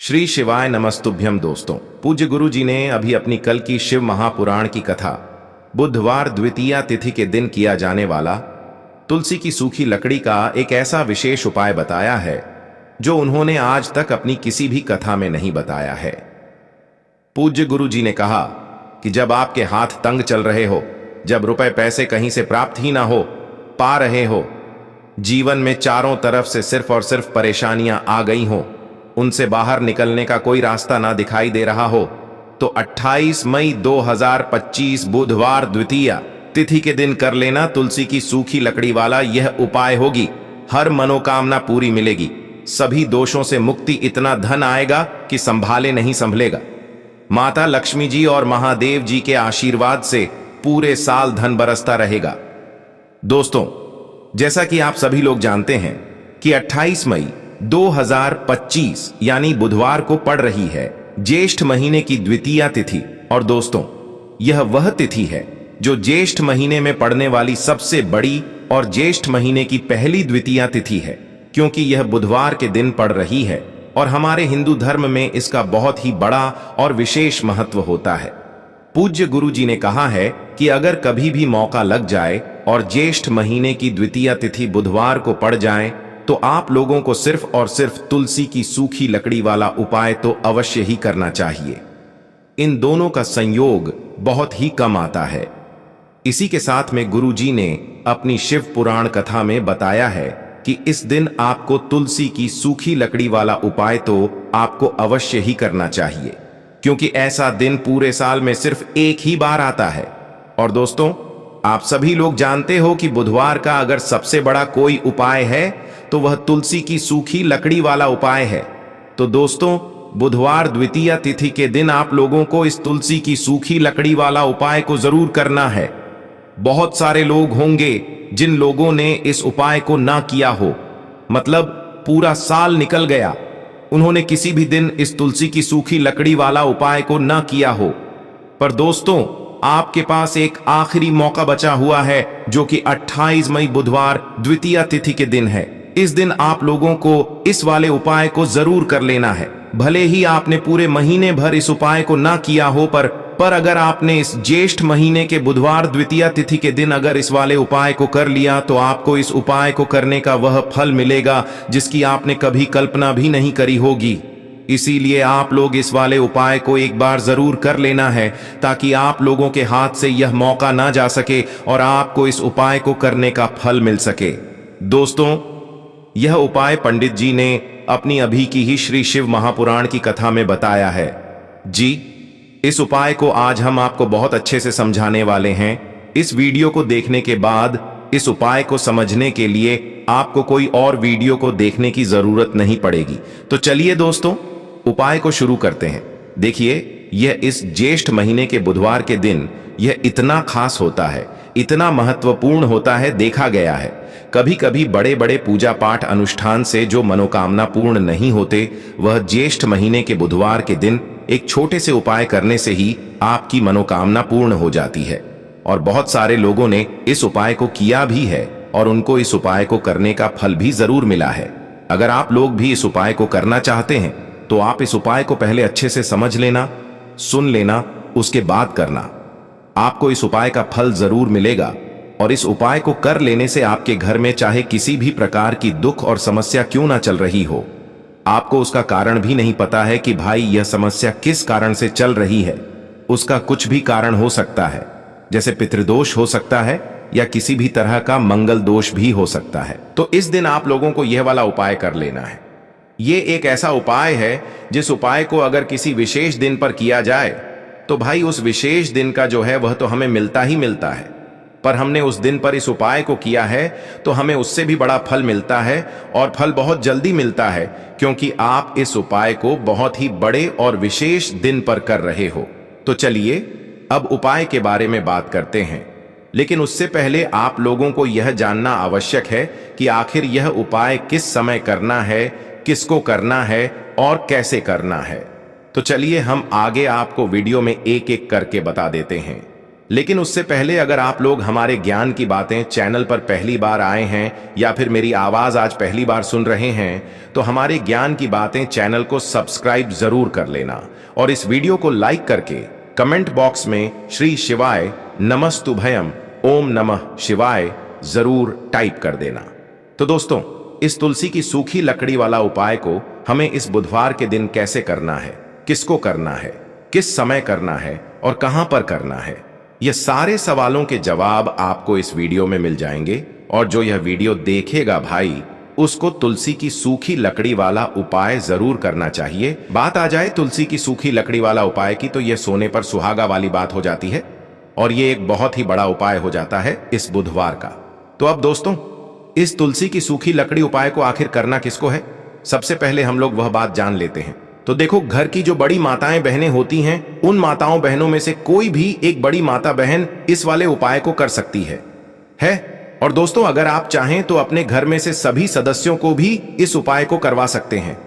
श्री शिवाय नमस्तुभ्यम। दोस्तों, पूज्य गुरु जी ने अभी अपनी कल की शिव महापुराण की कथा बुधवार द्वितीया तिथि के दिन किया जाने वाला तुलसी की सूखी लकड़ी का एक ऐसा विशेष उपाय बताया है जो उन्होंने आज तक अपनी किसी भी कथा में नहीं बताया है। पूज्य गुरु जी ने कहा कि जब आपके हाथ तंग चल रहे हो, जब रुपए पैसे कहीं से प्राप्त ही ना हो पा रहे हो, जीवन में चारों तरफ से सिर्फ और सिर्फ परेशानियां आ गई हो, उनसे बाहर निकलने का कोई रास्ता ना दिखाई दे रहा हो, तो 28 मई 2025 बुधवार द्वितीया तिथि के दिन कर लेना तुलसी की सूखी लकड़ी वाला यह उपाय होगी। हर मनोकामना पूरी मिलेगी, सभी दोषों से मुक्ति, इतना धन आएगा कि संभाले नहीं संभलेगा। माता लक्ष्मी जी और महादेव जी के आशीर्वाद से पूरे साल धन बरसता रहेगा। दोस्तों, जैसा कि आप सभी लोग जानते हैं कि 28 मई 2025 यानी बुधवार को पड़ रही है ज्येष्ठ महीने की द्वितीया तिथि। और दोस्तों, यह वह तिथि है जो ज्येष्ठ महीने में पड़ने वाली सबसे बड़ी और ज्येष्ठ महीने की पहली द्वितीया तिथि है, क्योंकि यह बुधवार के दिन पड़ रही है और हमारे हिंदू धर्म में इसका बहुत ही बड़ा और विशेष महत्व होता है। पूज्य गुरु जी ने कहा है कि अगर कभी भी मौका लग जाए और ज्येष्ठ महीने की द्वितीया तिथि बुधवार को पड़ जाए तो आप लोगों को सिर्फ और सिर्फ तुलसी की सूखी लकड़ी वाला उपाय तो अवश्य ही करना चाहिए। इन दोनों का संयोग बहुत ही कम आता है। इसी के साथ में गुरु जी ने अपनी शिव पुराण कथा में बताया है कि इस दिन आपको तुलसी की सूखी लकड़ी वाला उपाय तो आपको अवश्य ही करना चाहिए, क्योंकि ऐसा दिन पूरे साल में सिर्फ एक ही बार आता है। और दोस्तों, आप सभी लोग जानते हो कि बुधवार का अगर सबसे बड़ा कोई उपाय है तो वह तुलसी की सूखी लकड़ी वाला उपाय है। तो दोस्तों, बुधवार द्वितीया तिथि के दिन आप लोगों को इस तुलसी की सूखी लकड़ी वाला उपाय को जरूर करना है। बहुत सारे लोग होंगे जिन लोगों ने इस उपाय को ना किया हो, मतलब पूरा साल निकल गया, उन्होंने किसी भी दिन इस तुलसी की सूखी लकड़ी वाला उपाय को ना किया हो। पर दोस्तों, आपके पास एक आखिरी मौका बचा हुआ है जो कि 28 मई बुधवार द्वितीया तिथि के दिन है। इस दिन आप लोगों को इस वाले उपाय को जरूर कर लेना है। भले ही आपने पूरे महीने भर इस उपाय को ना किया हो, पर अगर आपने इस ज्येष्ठ महीने के बुधवार द्वितीया तिथि के दिन अगर इस वाले उपाय को कर लिया तो आपको इस उपाय को करने का वह फल मिलेगा जिसकी आपने कभी कल्पना भी नहीं करी होगी। इसीलिए आप लोग इस वाले उपाय को एक बार जरूर कर लेना है, ताकि आप लोगों के हाथ से यह मौका ना जा सके और आपको इस उपाय को करने का फल मिल सके। दोस्तों, यह उपाय पंडित जी ने अपनी अभी की ही श्री शिव महापुराण की कथा में बताया है। जी, इस उपाय को आज हम आपको बहुत अच्छे से समझाने वाले हैं। इस वीडियो को देखने के बाद इस उपाय को समझने के लिए आपको कोई और वीडियो को देखने की जरूरत नहीं पड़ेगी। तो चलिए दोस्तों, उपाय को शुरू करते हैं। देखिए, यह इस ज्येष्ठ महीने के बुधवार के दिन यह इतना खास होता है, इतना महत्वपूर्ण होता है। देखा गया है कभी कभी बड़े बड़े पूजा पाठ अनुष्ठान से जो मनोकामना पूर्ण नहीं होते, वह ज्येष्ठ महीने के बुधवार के दिन एक छोटे से उपाय करने से ही आपकी मनोकामना पूर्ण हो जाती है। और बहुत सारे लोगों ने इस उपाय को किया भी है और उनको इस उपाय को करने का फल भी जरूर मिला है। अगर आप लोग भी इस उपाय को करना चाहते हैं तो आप इस उपाय को पहले अच्छे से समझ लेना, सुन लेना, उसके बाद करना। आपको इस उपाय का फल जरूर मिलेगा। और इस उपाय को कर लेने से आपके घर में चाहे किसी भी प्रकार की दुख और समस्या क्यों ना चल रही हो, आपको उसका कारण भी नहीं पता है कि भाई यह समस्या किस कारण से चल रही है, उसका कुछ भी कारण हो सकता है, जैसे पितृदोष हो सकता है या किसी भी तरह का मंगल दोष भी हो सकता है। तो इस दिन आप लोगों को यह वाला उपाय कर लेना है। ये एक ऐसा उपाय है जिस उपाय को अगर किसी विशेष दिन पर किया जाए तो भाई उस विशेष दिन का जो है वह तो हमें मिलता ही मिलता है, पर हमने उस दिन पर इस उपाय को किया है तो हमें उससे भी बड़ा फल मिलता है, और फल बहुत जल्दी मिलता है, क्योंकि आप इस उपाय को बहुत ही बड़े और विशेष दिन पर कर रहे हो। तो चलिए अब उपाय के बारे में बात करते हैं, लेकिन उससे पहले आप लोगों को यह जानना आवश्यक है कि आखिर यह उपाय किस समय करना है, किसको करना है और कैसे करना है। तो चलिए हम आगे आपको वीडियो में एक एक करके बता देते हैं। लेकिन उससे पहले अगर आप लोग हमारे ज्ञान की बातें चैनल पर पहली बार आए हैं या फिर मेरी आवाज आज पहली बार सुन रहे हैं, तो हमारे ज्ञान की बातें चैनल को सब्सक्राइब जरूर कर लेना और इस वीडियो को लाइक करके कमेंट बॉक्स में श्री शिवाय नमस्तुभयम ओम नमः शिवाय जरूर टाइप कर देना। तो दोस्तों, इस तुलसी की सूखी लकड़ी वाला उपाय को हमें इस बुधवार के दिन कैसे करना है, किसको करना है, किस समय करना है और कहां पर करना है, ये सारे सवालों के जवाब आपको इस वीडियो में मिल जाएंगे। और जो यह वीडियो देखेगा भाई, उसको तुलसी की सूखी लकड़ी वाला उपाय जरूर करना चाहिए। बात आ जाए तुलसी की सूखी लकड़ी वाला उपाय की, तो यह सोने पर सुहागा वाली बात हो जाती है और ये एक बहुत ही बड़ा उपाय हो जाता है इस बुधवार का। तो अब दोस्तों, इस तुलसी की सूखी लकड़ी उपाय को आखिर करना किसको है, सबसे पहले हम लोग वह बात जान लेते हैं। तो देखो, घर की जो बड़ी माताएं बहनें होती हैं, उन माताओं बहनों में से कोई भी एक बड़ी माता बहन इस वाले उपाय को कर सकती है। और दोस्तों, अगर आप चाहें तो अपने घर में से सभी सदस्यों को भी इस उपाय को करवा सकते हैं।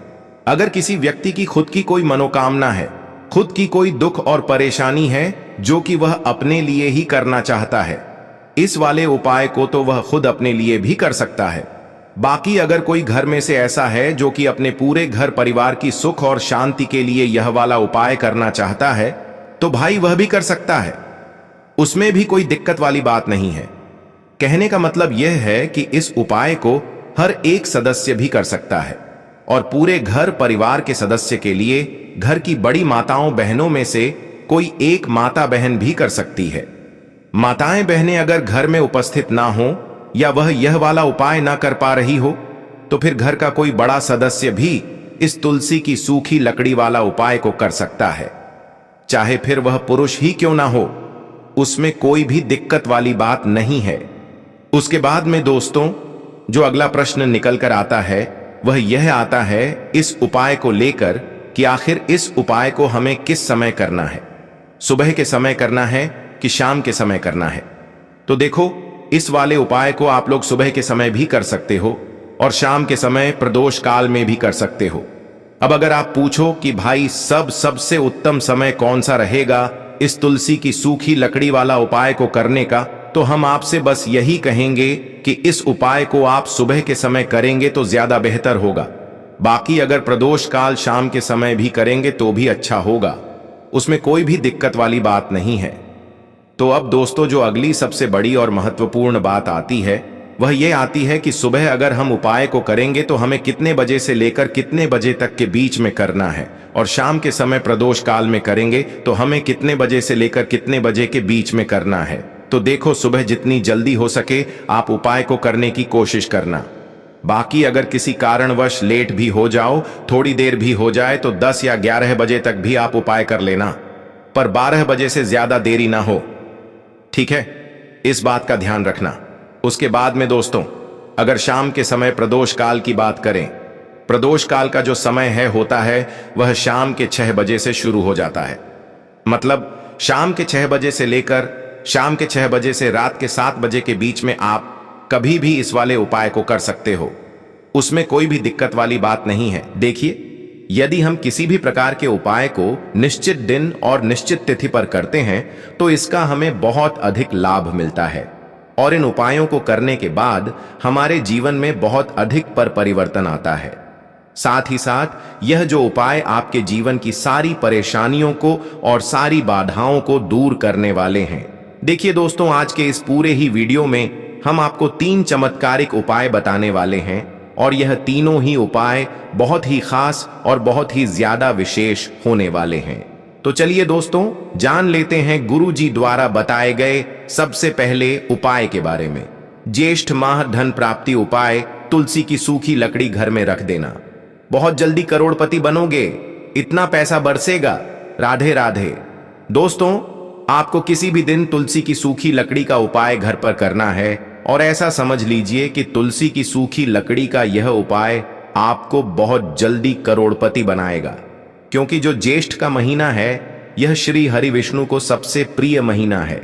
अगर किसी व्यक्ति की खुद की कोई मनोकामना है, खुद की कोई दुख और परेशानी है जो कि वह अपने लिए ही करना चाहता है, इस वाले उपाय को तो वह खुद अपने लिए भी कर सकता है। बाकी अगर कोई घर में से ऐसा है जो कि अपने पूरे घर परिवार की सुख और शांति के लिए यह वाला उपाय करना चाहता है, तो भाई वह भी कर सकता है, उसमें भी कोई दिक्कत वाली बात नहीं है। कहने का मतलब यह है कि इस उपाय को हर एक सदस्य भी कर सकता है और पूरे घर परिवार के सदस्य के लिए घर की बड़ी माताओं बहनों में से कोई एक माता बहन भी कर सकती है। माताएं बहनें अगर घर में उपस्थित ना हो या वह यह वाला उपाय ना कर पा रही हो, तो फिर घर का कोई बड़ा सदस्य भी इस तुलसी की सूखी लकड़ी वाला उपाय को कर सकता है, चाहे फिर वह पुरुष ही क्यों ना हो, उसमें कोई भी दिक्कत वाली बात नहीं है। उसके बाद में दोस्तों, जो अगला प्रश्न निकल कर आता है वह यह आता है इस उपाय को लेकर कि आखिर इस उपाय को हमें किस समय करना है, सुबह के समय करना है कि शाम के समय करना है। तो देखो, इस वाले उपाय को आप लोग सुबह के समय भी कर सकते हो और शाम के समय प्रदोष काल में भी कर सकते हो। अब अगर आप पूछो कि भाई सबसे उत्तम समय कौन सा रहेगा इस तुलसी की सूखी लकड़ी वाला उपाय को करने का, तो हम आपसे बस यही कहेंगे कि इस उपाय को आप सुबह के समय करेंगे तो ज्यादा बेहतर होगा। बाकी अगर प्रदोष काल शाम के समय भी करेंगे तो भी अच्छा होगा, उसमें कोई भी दिक्कत वाली बात नहीं है। तो अब दोस्तों, जो अगली सबसे बड़ी और महत्वपूर्ण बात आती है वह यह आती है कि सुबह अगर हम उपाय को करेंगे तो हमें कितने बजे से लेकर कितने बजे तक के बीच में करना है, और शाम के समय प्रदोष काल में करेंगे तो हमें कितने बजे से लेकर कितने बजे के बीच में करना है। तो देखो, सुबह जितनी जल्दी हो सके आप उपाय को करने की कोशिश करना। बाकी अगर किसी कारणवश लेट भी हो जाओ, थोड़ी देर भी हो जाए, तो 10 या 11 बजे तक भी आप उपाय कर लेना, पर 12 बजे से ज्यादा देरी ना हो, ठीक है? इस बात का ध्यान रखना। उसके बाद में दोस्तों, अगर शाम के समय प्रदोष काल की बात करें, प्रदोष काल का जो समय होता है वह शाम के 6 बजे से शुरू हो जाता है। मतलब शाम के 6 बजे से लेकर शाम के 6 बजे से रात के 7 बजे के बीच में आप कभी भी इस वाले उपाय को कर सकते हो, उसमें कोई भी दिक्कत वाली बात नहीं है। देखिए, यदि हम किसी भी प्रकार के उपाय को निश्चित दिन और निश्चित तिथि पर करते हैं तो इसका हमें बहुत अधिक लाभ मिलता है और इन उपायों को करने के बाद हमारे जीवन में बहुत अधिक परिवर्तन आता है। साथ ही साथ यह जो उपाय आपके जीवन की सारी परेशानियों को और सारी बाधाओं को दूर करने वाले हैं। देखिए दोस्तों, आज के इस पूरे ही वीडियो में हम आपको 3 चमत्कारिक उपाय बताने वाले हैं और यह तीनों ही उपाय बहुत ही खास और बहुत ही ज्यादा विशेष होने वाले हैं। तो चलिए दोस्तों, जान लेते हैं गुरुजी द्वारा बताए गए सबसे पहले उपाय के बारे में। ज्येष्ठ माह धन प्राप्ति उपाय, तुलसी की सूखी लकड़ी घर में रख देना। बहुत जल्दी करोड़पति बनोगे, इतना पैसा बरसेगा। राधे राधे। दोस्तों, आपको किसी भी दिन तुलसी की सूखी लकड़ी का उपाय घर पर करना है और ऐसा समझ लीजिए कि तुलसी की सूखी लकड़ी का यह उपाय आपको बहुत जल्दी करोड़पति बनाएगा, क्योंकि जो ज्येष्ठ का महीना है यह श्री हरि विष्णु को सबसे प्रिय महीना है।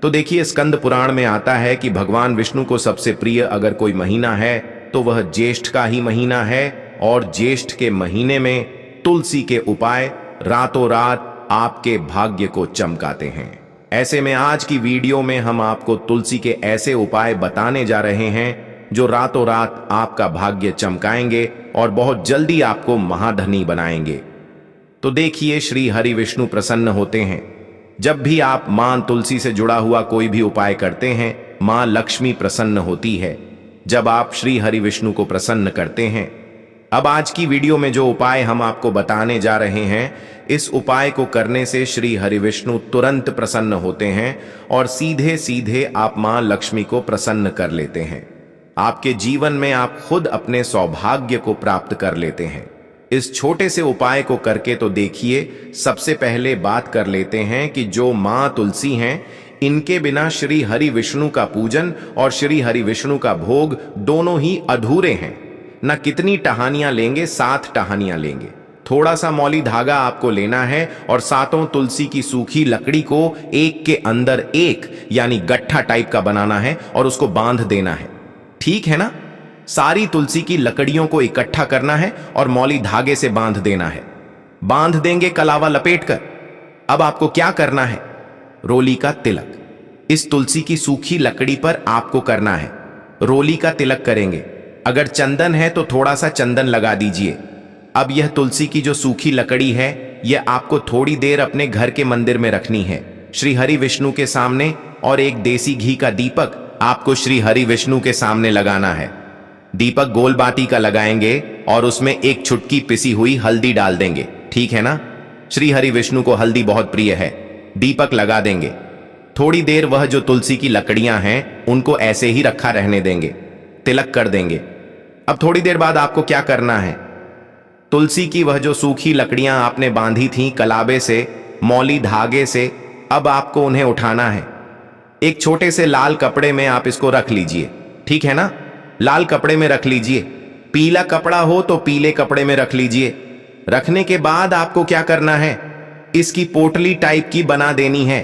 तो देखिए, स्कंद पुराण में आता है कि भगवान विष्णु को सबसे प्रिय अगर कोई महीना है तो वह ज्येष्ठ का ही महीना है और ज्येष्ठ के महीने में तुलसी के उपाय रातों रात आपके भाग्य को चमकाते हैं। ऐसे में आज की वीडियो में हम आपको तुलसी के ऐसे उपाय बताने जा रहे हैं जो रातों रात आपका भाग्य चमकाएंगे और बहुत जल्दी आपको महाधनी बनाएंगे। तो देखिए, श्री हरि विष्णु प्रसन्न होते हैं। जब भी आप मां तुलसी से जुड़ा हुआ कोई भी उपाय करते हैं, मां लक्ष्मी प्रसन्न होती है। जब आप श्री हरि विष्णु को प्रसन्न करते हैं, अब आज की वीडियो में जो उपाय हम आपको बताने जा रहे हैं, इस उपाय को करने से श्री हरि विष्णु तुरंत प्रसन्न होते हैं और सीधे सीधे आप मां लक्ष्मी को प्रसन्न कर लेते हैं। आपके जीवन में आप खुद अपने सौभाग्य को प्राप्त कर लेते हैं। इस छोटे से उपाय को करके तो देखिए। सबसे पहले बात कर लेते हैं कि जो मां तुलसी हैं, इनके बिना श्री हरि विष्णु का पूजन और श्री हरि विष्णु का भोग दोनों ही अधूरे हैं। न कितनी टहनियां लेंगे, 7 टहनियां लेंगे। थोड़ा सा मौली धागा आपको लेना है और 7 तुलसी की सूखी लकड़ी को एक के अंदर एक यानी गट्ठा टाइप का बनाना है और उसको बांध देना है। ठीक है ना? सारी तुलसी की लकड़ियों को इकट्ठा करना है और मौली धागे से बांध देना है। बांध देंगे कलावा लपेटकर। अब आपको क्या करना है? रोली का तिलक इस तुलसी की सूखी लकड़ी पर आपको करना है। रोली का तिलक करेंगे। अगर चंदन है तो थोड़ा सा चंदन लगा दीजिए। अब यह तुलसी की जो सूखी लकड़ी है, यह आपको थोड़ी देर अपने घर के मंदिर में रखनी है, श्री हरि विष्णु के सामने। और एक देसी घी का दीपक आपको श्री हरि विष्णु के सामने लगाना है। दीपक गोल बाती का लगाएंगे और उसमें एक चुटकी पिसी हुई हल्दी डाल देंगे। ठीक है ना? श्री हरि विष्णु को हल्दी बहुत प्रिय है। दीपक लगा देंगे। थोड़ी देर वह जो तुलसी की लकड़ियां हैं, उनको ऐसे ही रखा रहने देंगे। तिलक कर देंगे। अब थोड़ी देर बाद आपको क्या करना है? तुलसी की वह जो सूखी लकड़ियां आपने बांधी थीं कलाबे से, मौली धागे से, अब आपको उन्हें उठाना है। एक छोटे से लाल कपड़े में आप इसको रख लीजिए। ठीक है ना? लाल कपड़े में रख लीजिए। पीला कपड़ा हो तो पीले कपड़े में रख लीजिए। रखने के बाद आपको क्या करना है? इसकी पोटली टाइप की बना देनी है।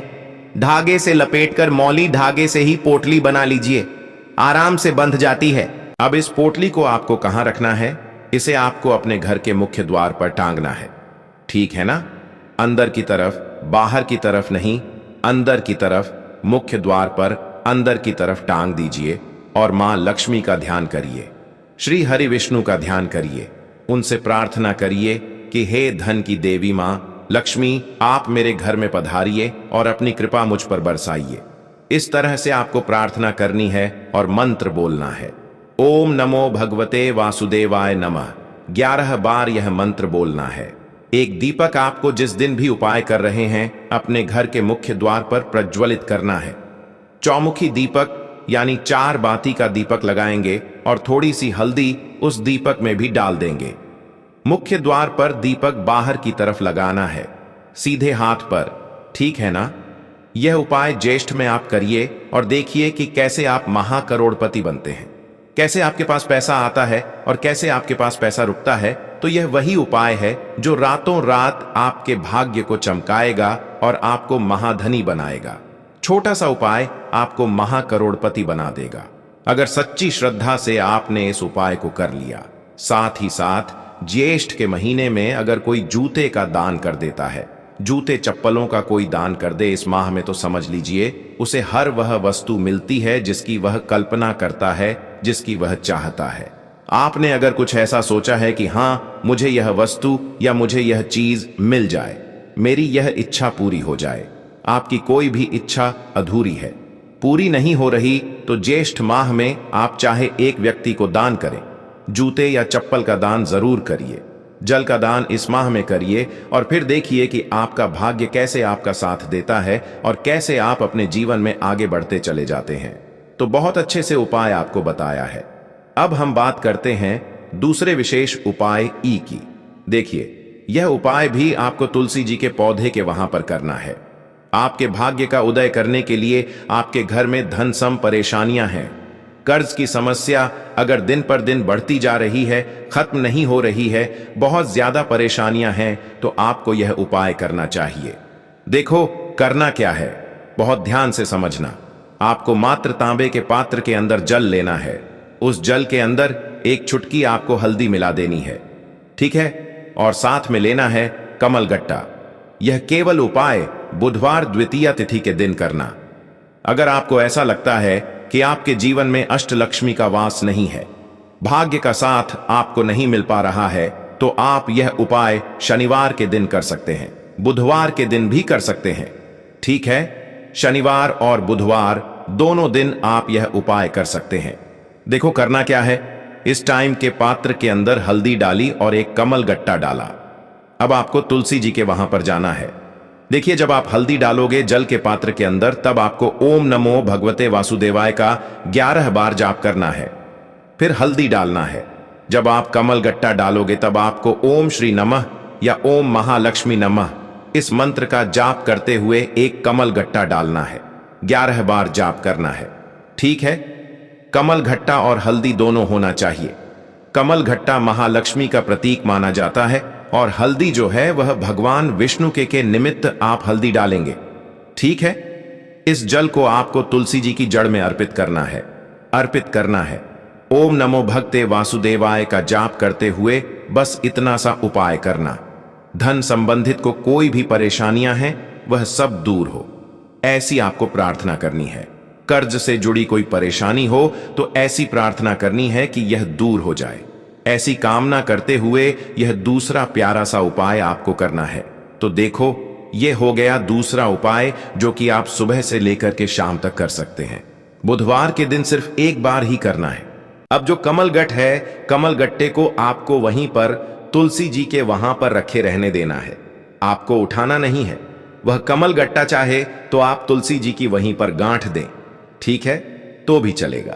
धागे से लपेटकर मौली धागे से ही पोटली बना लीजिए। आराम से बंध जाती है। अब इस पोटली को आपको कहां रखना है? इसे आपको अपने घर के मुख्य द्वार पर टांगना है। ठीक है ना? अंदर की तरफ, बाहर की तरफ नहीं, अंदर की तरफ, मुख्य द्वार पर अंदर की तरफ टांग दीजिए और मां लक्ष्मी का ध्यान करिए। श्री हरि विष्णु का ध्यान करिए। उनसे प्रार्थना करिए कि हे धन की देवी मां लक्ष्मी, आप मेरे घर में पधारिए और अपनी कृपा मुझ पर बरसाइए। इस तरह से आपको प्रार्थना करनी है और मंत्र बोलना है। ओम नमो भगवते वासुदेवाय नमः। 11 बार यह मंत्र बोलना है। एक दीपक आपको जिस दिन भी उपाय कर रहे हैं, अपने घर के मुख्य द्वार पर प्रज्वलित करना है। चौमुखी दीपक यानी 4 बाती का दीपक लगाएंगे और थोड़ी सी हल्दी उस दीपक में भी डाल देंगे। मुख्य द्वार पर दीपक बाहर की तरफ लगाना है, सीधे हाथ पर। ठीक है ना? यह उपाय ज्येष्ठ में आप करिए और देखिए कि कैसे आप महाकरोड़पति बनते हैं, कैसे आपके पास पैसा आता है और कैसे आपके पास पैसा रुकता है। तो यह वही उपाय है जो रातों रात आपके भाग्य को चमकाएगा और आपको महाधनी बनाएगा। छोटा सा उपाय आपको महाकरोड़पति बना देगा, अगर सच्ची श्रद्धा से आपने इस उपाय को कर लिया। साथ ही साथ ज्येष्ठ के महीने में अगर कोई जूते का दान कर देता है, जूते चप्पलों का कोई दान कर दे इस माह में, तो समझ लीजिए उसे हर वह वस्तु मिलती है जिसकी वह कल्पना करता है, जिसकी वह चाहता है। आपने अगर कुछ ऐसा सोचा है कि हां, मुझे यह वस्तु या मुझे यह चीज मिल जाए, मेरी यह इच्छा पूरी हो जाए, आपकी कोई भी इच्छा अधूरी है, पूरी नहीं हो रही, तो ज्येष्ठ माह में आप चाहे एक व्यक्ति को दान करें। जूते या चप्पल का दान जरूर करिए। जल का दान इस माह में करिए और फिर देखिए कि आपका भाग्य कैसे आपका साथ देता है और कैसे आप अपने जीवन में आगे बढ़ते चले जाते हैं। तो बहुत अच्छे से उपाय आपको बताया है। अब हम बात करते हैं दूसरे विशेष उपाय ई की। देखिए, यह उपाय भी आपको तुलसी जी के पौधे के वहां पर करना है। आपके भाग्य का उदय करने के लिए आपके घर में धन सम परेशानियां हैं, कर्ज की समस्या अगर दिन पर दिन बढ़ती जा रही है, खत्म नहीं हो रही है, बहुत ज्यादा परेशानियां हैं, तो आपको यह उपाय करना चाहिए। देखो करना क्या है, बहुत ध्यान से समझना। आपको मात्र तांबे के पात्र के अंदर जल लेना है। उस जल के अंदर एक चुटकी आपको हल्दी मिला देनी है। ठीक है? और साथ में लेना है कमल गट्टा। यह केवल उपाय बुधवार द्वितीया तिथि के दिन करना। अगर आपको ऐसा लगता है कि आपके जीवन में अष्टलक्ष्मी का वास नहीं है, भाग्य का साथ आपको नहीं मिल पा रहा है, तो आप यह उपाय शनिवार के दिन कर सकते हैं, बुधवार के दिन भी कर सकते हैं। ठीक है, शनिवार और बुधवार दोनों दिन आप यह उपाय कर सकते हैं। देखो करना क्या है। इस टाइम के पात्र के अंदर हल्दी डाली और एक कमल गट्टा डाला। अब आपको तुलसी जी के वहां पर जाना है। देखिए, जब आप हल्दी डालोगे जल के पात्र के अंदर, तब आपको ओम नमो भगवते वासुदेवाय का 11 बार जाप करना है, फिर हल्दी डालना है। जब आप कमल गट्टा डालोगे तब आपको ओम श्री नमः या ओम महालक्ष्मी नमः इस मंत्र का जाप करते हुए एक कमल गट्टा डालना है, 11 बार जाप करना है। ठीक है, कमल घट्टा और हल्दी दोनों होना चाहिए। कमल घट्टा महालक्ष्मी का प्रतीक माना जाता है और हल्दी जो है वह भगवान विष्णु के निमित्त आप हल्दी डालेंगे। ठीक है, इस जल को आपको तुलसी जी की जड़ में अर्पित करना है। ओम नमो भगते वासुदेवाय का जाप करते हुए बस इतना सा उपाय करना। धन संबंधित को कोई भी परेशानियां हैं वह सब दूर हो, ऐसी आपको प्रार्थना करनी है। कर्ज से जुड़ी कोई परेशानी हो तो ऐसी प्रार्थना करनी है कि यह दूर हो जाए। ऐसी कामना करते हुए यह दूसरा प्यारा सा उपाय आपको करना है। तो देखो, यह हो गया दूसरा उपाय जो कि आप सुबह से लेकर के शाम तक कर सकते हैं। बुधवार के दिन सिर्फ एक बार ही करना है। अब जो कमल गट्ट है, कमल गट्टे को आपको वहीं पर तुलसी जी के वहां पर रखे रहने देना है, आपको उठाना नहीं है। वह कमल गट्टा चाहे तो आप तुलसी जी की वहीं पर गांठ दें, ठीक है, तो भी चलेगा।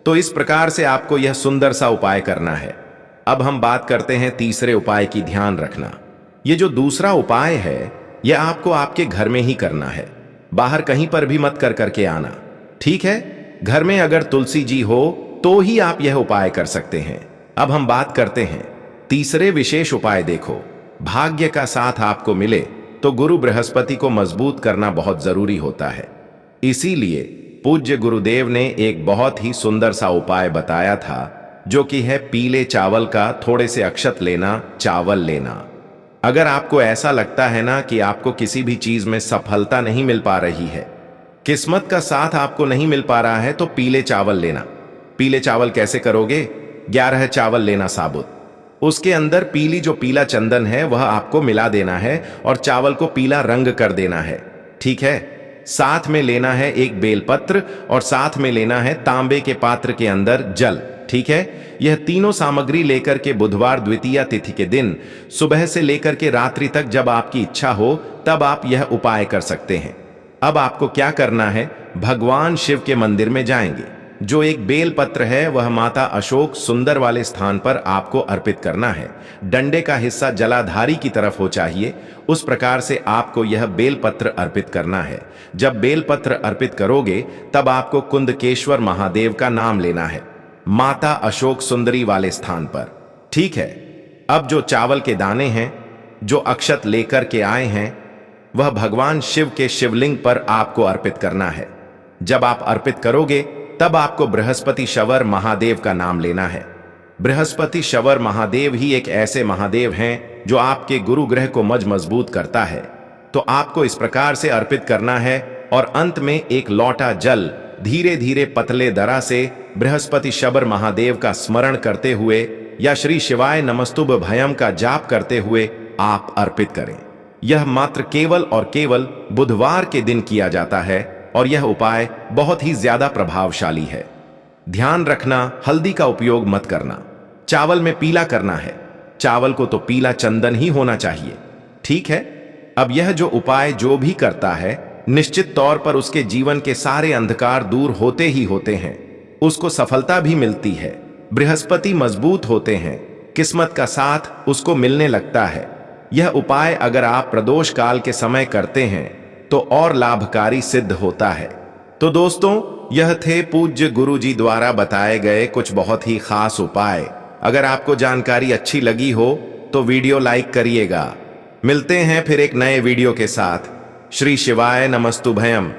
तो इस प्रकार से आपको यह सुंदर सा उपाय करना है। अब हम बात करते हैं तीसरे उपाय की। ध्यान रखना, ये जो दूसरा उपाय है यह आपको आपके घर में ही करना है, बाहर कहीं पर भी मत कर करके आना। ठीक है, घर में अगर तुलसी जी हो तो ही आप यह उपाय कर सकते हैं। अब हम बात करते हैं तीसरे विशेष उपाय। देखो, भाग्य का साथ आपको मिले तो गुरु बृहस्पति को मजबूत करना बहुत जरूरी होता है। इसीलिए पूज्य गुरुदेव ने एक बहुत ही सुंदर सा उपाय बताया था, जो कि है पीले चावल का थोड़े से अक्षत लेना, चावल लेना। अगर आपको ऐसा लगता है ना कि आपको किसी भी चीज में सफलता नहीं मिल पा रही है, किस्मत का साथ आपको नहीं मिल पा रहा है, तो पीले चावल लेना। पीले चावल कैसे करोगे? 11 चावल लेना साबुत, उसके अंदर पीली जो पीला चंदन है वह आपको मिला देना है और चावल को पीला रंग कर देना है। ठीक है, साथ में लेना है एक बेलपत्र और साथ में लेना है तांबे के पात्र के अंदर जल। ठीक है, यह तीनों सामग्री लेकर के बुधवार द्वितीया तिथि के दिन सुबह से लेकर के रात्रि तक जब आपकी इच्छा हो तब आप यह उपाय कर सकते हैं। अब आपको क्या करना है, भगवान शिव के मंदिर में जाएंगे। जो एक बेल पत्र है वह माता अशोक सुंदर वाले स्थान पर आपको अर्पित करना है। डंडे का हिस्सा जलाधारी की तरफ हो चाहिए, उस प्रकार से आपको यह बेल पत्र अर्पित करना है। जब बेल पत्र अर्पित करोगे तब आपको कुंदकेश्वर महादेव का नाम लेना है, माता अशोक सुंदरी वाले स्थान पर। ठीक है, अब जो चावल के दाने हैं, जो अक्षत लेकर के आए हैं, वह भगवान शिव के शिवलिंग पर आपको अर्पित करना है। जब आप अर्पित करोगे तब आपको बृहस्पति शवर महादेव का नाम लेना है। बृहस्पति शवर महादेव ही एक ऐसे महादेव हैं जो आपके गुरु ग्रह को मजबूत करता है। तो आपको इस प्रकार से अर्पित करना है और अंत में एक लोटा जल धीरे धीरे पतले दरा से बृहस्पति शबर महादेव का स्मरण करते हुए या श्री शिवाय नमस्तुभ भयम का जाप करते हुए आप अर्पित करें। यह मात्र केवल और केवल बुधवार के दिन किया जाता है और यह उपाय बहुत ही ज्यादा प्रभावशाली है। ध्यान रखना, हल्दी का उपयोग मत करना। चावल में पीला करना है, चावल को तो पीला चंदन ही होना चाहिए। ठीक है, अब यह जो उपाय जो भी करता है, निश्चित तौर पर उसके जीवन के सारे अंधकार दूर होते ही होते हैं, उसको सफलता भी मिलती है, बृहस्पति मजबूत होते हैं, किस्मत का साथ उसको मिलने लगता है। यह उपाय अगर आप प्रदोष काल के समय करते हैं तो और लाभकारी सिद्ध होता है। तो दोस्तों, यह थे पूज्य गुरु जी द्वारा बताए गए कुछ बहुत ही खास उपाय। अगर आपको जानकारी अच्छी लगी हो तो वीडियो लाइक करिएगा। मिलते हैं फिर एक नए वीडियो के साथ। श्री शिवाय नमस्तुभयम।